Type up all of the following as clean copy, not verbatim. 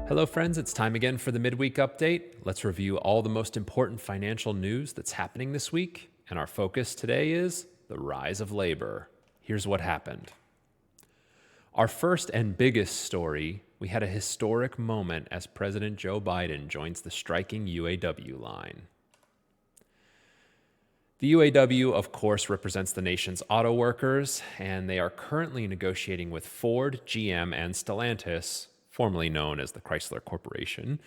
Hello, friends. It's time again for the Midweek Update. Let's review all the most important financial news that's happening this week. And our focus today is the rise of labor. Here's what happened. Our first and biggest story, we had a historic moment as President Joe Biden joins the striking UAW line. The UAW, of course, represents the nation's auto workers, and they are currently negotiating with Ford, GM, and Stellantis, formerly known as the Chrysler Corporation,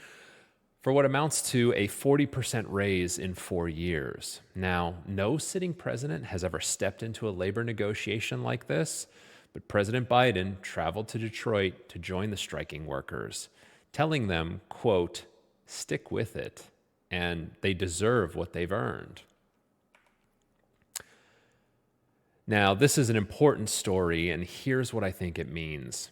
for what amounts to a 40% raise in 4 years. Now, no sitting president has ever stepped into a labor negotiation like this, but President Biden traveled to Detroit to join the striking workers, telling them, quote, "Stick with it, and they deserve what they've earned." Now, this is an important story, and here's what I think it means.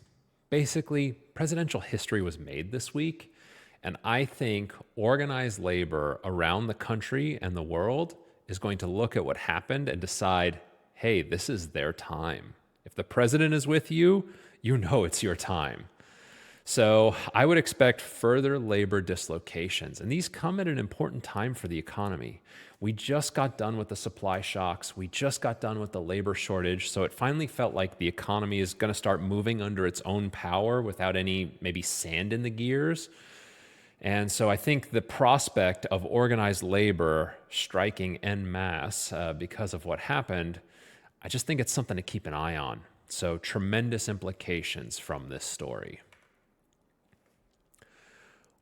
Basically, presidential history was made this week, and I think organized labor around the country and the world is going to look at what happened and decide, hey, this is their time. If the president is with you, you know it's your time. So I would expect further labor dislocations, and these come at an important time for the economy. We just got done with the supply shocks. We just got done with the labor shortage. So it finally felt like the economy is going to start moving under its own power without any maybe sand in the gears. And so I think the prospect of organized labor striking en masse because of what happened, I just think it's something to keep an eye on. So tremendous implications from this story.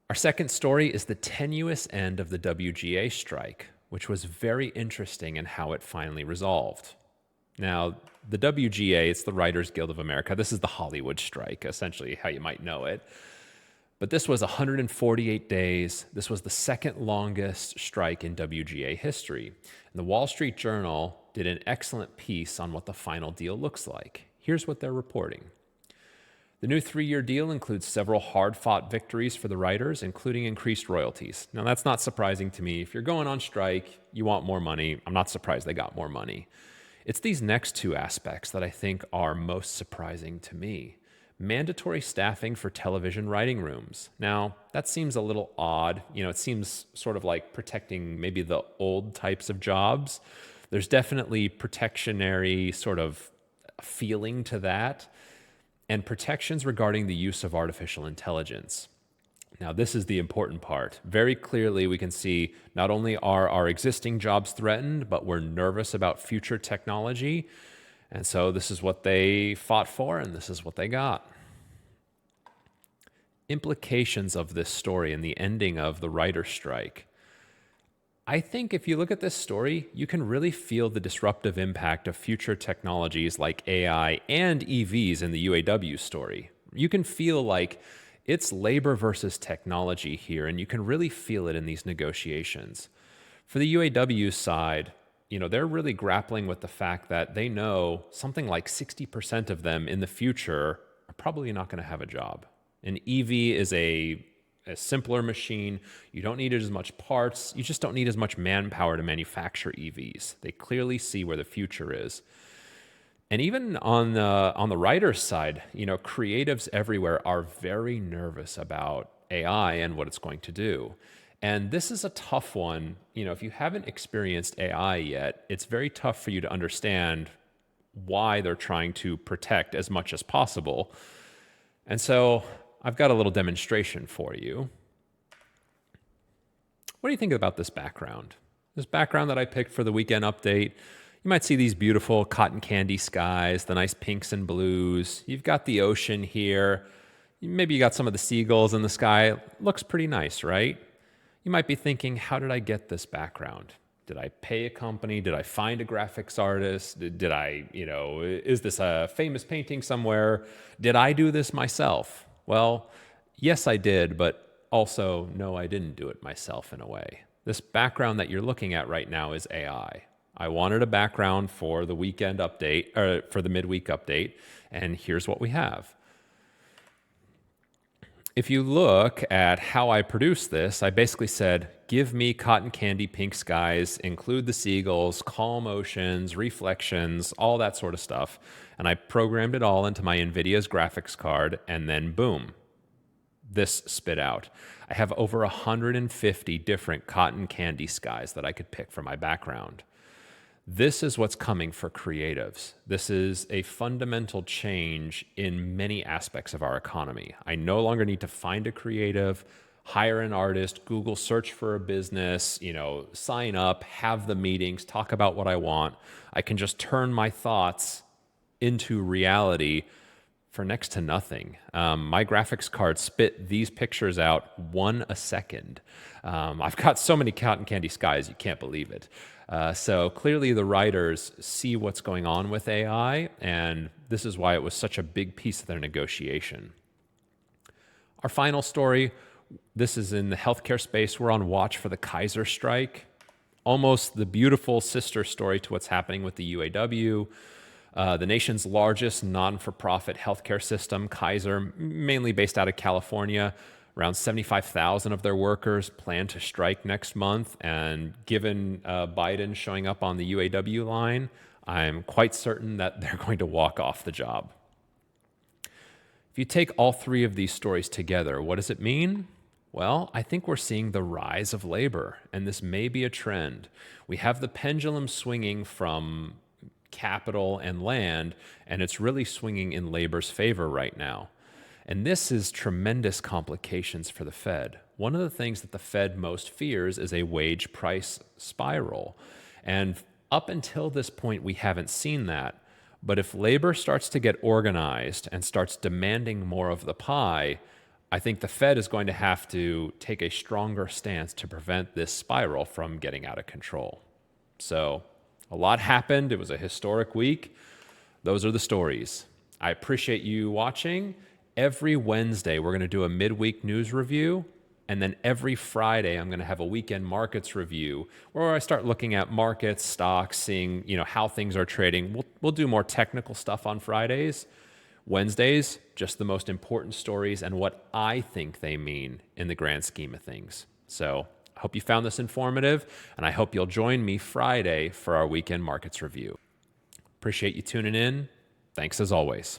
Our second story is the tenuous end of the WGA strike, which was very interesting in how it finally resolved. Now, the WGA, it's the Writers Guild of America. This is the Hollywood strike, essentially how you might know it. But this was 148 days. This was the second longest strike in WGA history. And the Wall Street Journal did an excellent piece on what the final deal looks like. Here's what they're reporting. The new 3-year deal includes several hard-fought victories for the writers, including increased royalties. Now, that's not surprising to me. If you're going on strike, you want more money. I'm not surprised they got more money. It's these next two aspects that I think are most surprising to me. Mandatory staffing for television writing rooms. Now, that seems a little odd. It seems sort of like protecting maybe the old types of jobs. There's definitely protectionary sort of feeling to that, and protections regarding the use of artificial intelligence. Now, this is the important part. Very clearly, we can see not only are our existing jobs threatened, but we're nervous about future technology. And so this is what they fought for, and this is what they got. Implications of this story and the ending of the writer's strike. I think if you look at this story, you can really feel the disruptive impact of future technologies like AI and EVs in the UAW story. You can feel like it's labor versus technology here, and you can really feel it in these negotiations. For the UAW side, they're really grappling with the fact that they know something like 60% of them in the future are probably not going to have a job. An EV is a simpler machine. You don't need as much parts. You just don't need as much manpower to manufacture EVs. They clearly see where the future is. And even on the writer's side, creatives everywhere are very nervous about AI and what it's going to do. And this is a tough one. If you haven't experienced AI yet, it's very tough for you to understand why they're trying to protect as much as possible. And so I've got a little demonstration for you. What do you think about this background? This background that I picked for the weekend update. You might see these beautiful cotton candy skies, the nice pinks and blues. You've got the ocean here. Maybe you got some of the seagulls in the sky. Looks pretty nice, right? You might be thinking, how did I get this background? Did I pay a company? Did I find a graphics artist? Did I, is this a famous painting somewhere? Did I do this myself? Well, yes, I did, but also, no, I didn't do it myself in a way. This background that you're looking at right now is AI. I wanted a background for the weekend update, or for the midweek update, and here's what we have. If you look at how I produced this, I basically said, give me cotton candy pink skies, include the seagulls, calm oceans, reflections, all that sort of stuff. And I programmed it all into my NVIDIA's graphics card, and then boom, this spit out. I have over 150 different cotton candy skies that I could pick for my background. This is what's coming for creatives. This is a fundamental change in many aspects of our economy. I no longer need to find a creative, hire an artist, Google search for a business, sign up, have the meetings, talk about what I want. I can just turn my thoughts into reality for next to nothing. My graphics card spit these pictures out one a second. I've got so many cotton candy skies, you can't believe it. So clearly the writers see what's going on with AI, and this is why it was such a big piece of their negotiation. Our final story, this is in the healthcare space. We're on watch for the Kaiser strike, almost the beautiful sister story to what's happening with the UAW. The nation's largest non-for-profit healthcare system, Kaiser, mainly based out of California. Around 75,000 of their workers plan to strike next month. And given Biden showing up on the UAW line, I'm quite certain that they're going to walk off the job. If you take all three of these stories together, what does it mean? Well, I think we're seeing the rise of labor, and this may be a trend. We have the pendulum swinging from capital and land, and it's really swinging in labor's favor right now. And this is tremendous complications for the Fed. One of the things that the Fed most fears is a wage price spiral. And up until this point, we haven't seen that. But if labor starts to get organized and starts demanding more of the pie, I think the Fed is going to have to take a stronger stance to prevent this spiral from getting out of control. So, a lot happened. It was a historic week. Those are the stories. I appreciate you watching. Every Wednesday, we're going to do a midweek news review. And then every Friday, I'm going to have a weekend markets review where I start looking at markets, stocks, seeing how things are trading. We'll do more technical stuff on Fridays. Wednesdays, just the most important stories and what I think they mean in the grand scheme of things. So I hope you found this informative, and I hope you'll join me Friday for our weekend markets review. Appreciate you tuning in. Thanks as always.